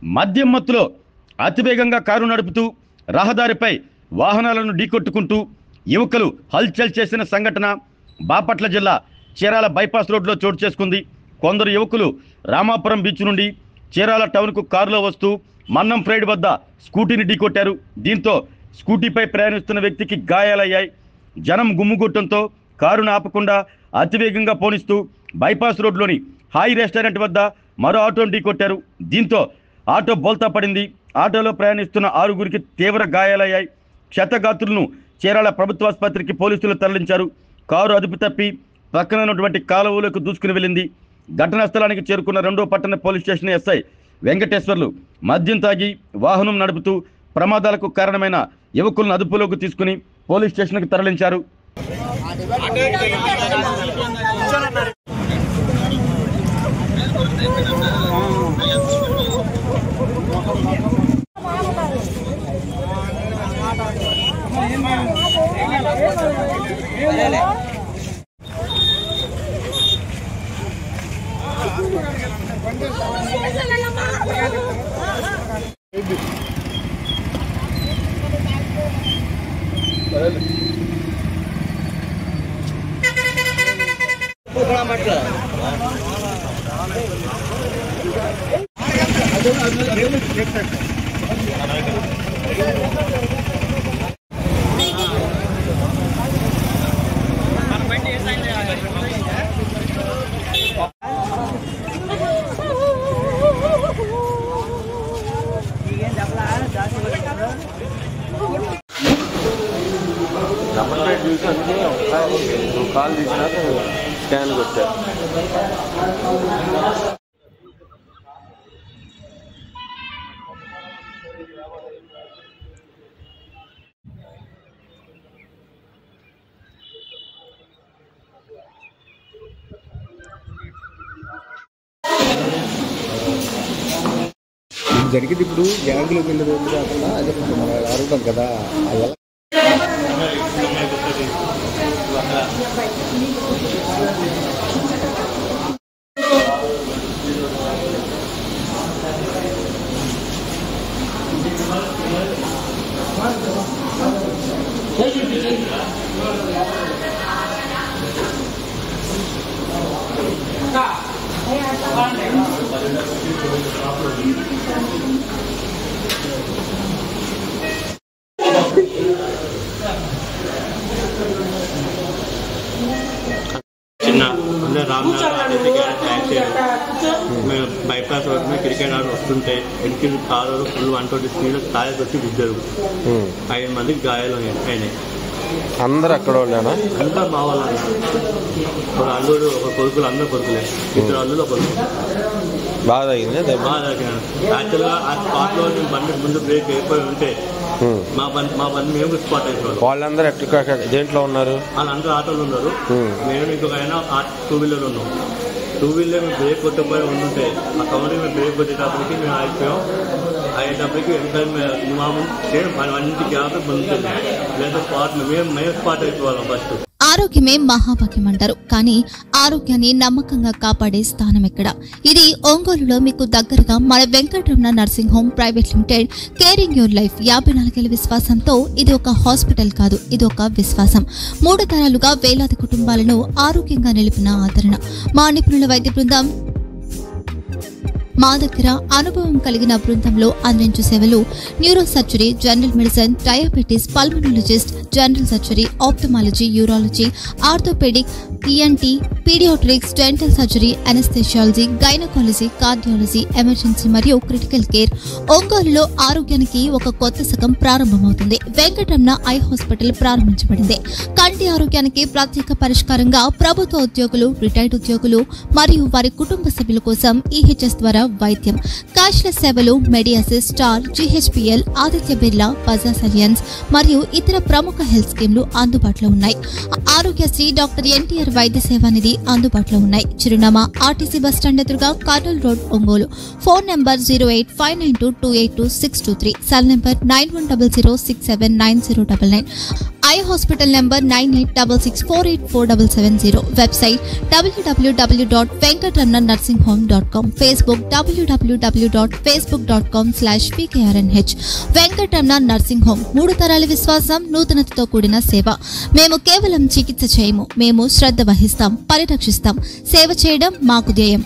మద్యం మత్తులో అతివేగంగా కారు నడుపుతూ రహదారిపై వాహనాలను ఢీకొట్టుకుంటూ యువకులు హల్చల్ చేసిన సంఘటన బాపట్ల జిల్లా చీరాల బైపాస్ రోడ్లో చోటు చేసుకుంది. కొందరు యువకులు రామాపురం బీచ్ నుండి చీరాల టౌన్కు కారులో వస్తూ మన్నం ఫ్రైడ్ వద్ద స్కూటీని ఢీకొట్టారు. దీంతో స్కూటీపై ప్రయాణిస్తున్న వ్యక్తికి గాయాలయ్యాయి. జనం గుమ్ముగొట్టడంతో కారును ఆపకుండా అతివేగంగా పోనిస్తూ బైపాస్ రోడ్లోని హాయ్ రెస్టారెంట్ వద్ద మరో ఆటోను ఢీకొట్టారు. దీంతో ఆటో బోల్తా పడింది. ఆటోలో ప్రయాణిస్తున్న 6గురికి తీవ్ర గాయాలయ్యాయి. క్షతగాత్రులను చీరాల ప్రభుత్వాసుపత్రికి పోలీసులు తరలించారు. కారు అదుపు తప్పి పక్కన ఉన్నటువంటి కాలువలోకి దూసుకుని వెళ్ళింది. ఘటనా స్థలానికి చేరుకున్న 2వ పట్టణ పోలీస్ స్టేషన్ ఎస్ఐ వెంకటేశ్వర్లు మద్యం తాగి వాహనం నడుపుతూ ప్రమాదాలకు కారణమైన యువకులను అదుపులోకి తీసుకుని పోలీస్ స్టేషన్కి తరలించారు. కాల్ తీసినాక స్కాన్ కొట్టా. జరిగింది ఇప్పుడు గ్యాంగ్లోకి వెళ్ళేది కాకుండా అదే మనం అడుగుతాం కదా. చిన్న అంటే రామ్నగర్ మేము బైపాస్ రోడ్ మీద క్రికెట్ ఆడి వస్తుంటే వెనక్కి కారు ఫుల్ 120 స్పీడ్ కాయలు వచ్చి గుద్దారు. 5 మందికి గాయాలు అయినాయి. అందరు అక్కడ వాళ్ళేనా? అంతా మా వాళ్ళు అన్నారు. ఒక అల్లుడు ఒక కొడుకులు అందరూ కొడుకులే. 2 అల్లుడు కొడుకు బాగా తగ్గింది. బాగా తగ్గినాడు. యాక్చువల్గా ఆ స్పాట్లో బండి ముందు బ్రేక్ అయిపోయి ఉంటే మా బండి మేము స్పాట్ అయిపోయాం. వాళ్ళందరూ ఎక్కడ దేంట్లో ఉన్నారు? వాళ్ళందరూ ఆటోలు ఉన్నారు. మేము ఇంకొక ఆయన 2 వీలర్ ఉన్నాం. 2 వీలర్ మేము బ్రేక్ కొట్టపోయి ఉంటుంటే ఆ కౌంటర్ మేము బ్రేక్ కొట్టేటప్పటికి మేము అయిపోయాం. అయ్యేటప్పటికి మామూలు అన్నింటి గ్యాప్ పొందుతుంది. లేదా స్పాట్ మేము స్పాట్ అయిపోవాలి. ఫస్ట్ ఆరోగ్యమే మహాభాగ్యం అంటారు. కానీ ఆరోగ్యాన్ని నమ్మకంగా కాపాడే స్థానం ఎక్కడ? ఇది ఒంగోలులో మీకు దగ్గరగా మన Venkataramana nursing home private limited. Caring your life 54 ఏళ్ల విశ్వాసంతో ఇది ఒక హాస్పిటల్ కాదు, ఇది ఒక విశ్వాసం. 3 తరాలుగా వేలాది కుటుంబాలను ఆరోగ్యంగా నిలిపిన ఆదరణ. మా నిపుణుల వైద్య బృందం మా దగ్గర అనుభవం కలిగిన బృందంలో అందించే సేవలు neuro surgery, general medicine, diabetes, pulmonologist, general surgery, ophthalmology, urology, orthopaedic, ENT, paediatrics, dental surgery, anaesthesiology, gynaecology, cardiology, emergency మరియు క్రిటికల్ కేర్. ఒంగోలులో ఆరోగ్యానికి ఒక కొత్త శకం ప్రారంభమవుతుంది. వెంకటరమణ ఐ హాస్పిటల్ ప్రారంభించబడింది. కంటి ఆరోగ్యానికి ప్రత్యేక పరిష్కారంగా ప్రభుత్వ ఉద్యోగులు, రిటైర్డ్ ఉద్యోగులు మరియు వారి కుటుంబ సభ్యుల కోసం EHS ద్వారా వైద్యం, క్యాష్లెస్ సేవలు, Medi Assist, Star, GHPL, Aditya Birla, Bajaj Allianz మరియు ఇతర ప్రముఖ హెల్త్ స్కీమ్లు అందుబాటులో ఉన్నాయి. ఆరోగ్యశ్రీ, డాక్టర్ NTR వైద్య సేవా నిధి అందుబాటులో ఉన్నాయి. చిరునామా RTC బస్టాండ్ ఎదురుగా, Kurnool road, Ongole. Phone number 08592282623, cell number 9100679099. Eye hospital number 9866484770. Website www.venkatramnanursing.com. Facebook www.facebook.com/vkrnh. Venkataramana nursing home 3 తరాల విశ్వాసం, నూతనతతో కూడిన సేవ. మేము కేవలం చికిత్స చేయము, మేము శ్రద్ధ వహిస్తాం, పరిరక్షిస్తాం. సేవ చేయడం మాకు ధ్యేయం.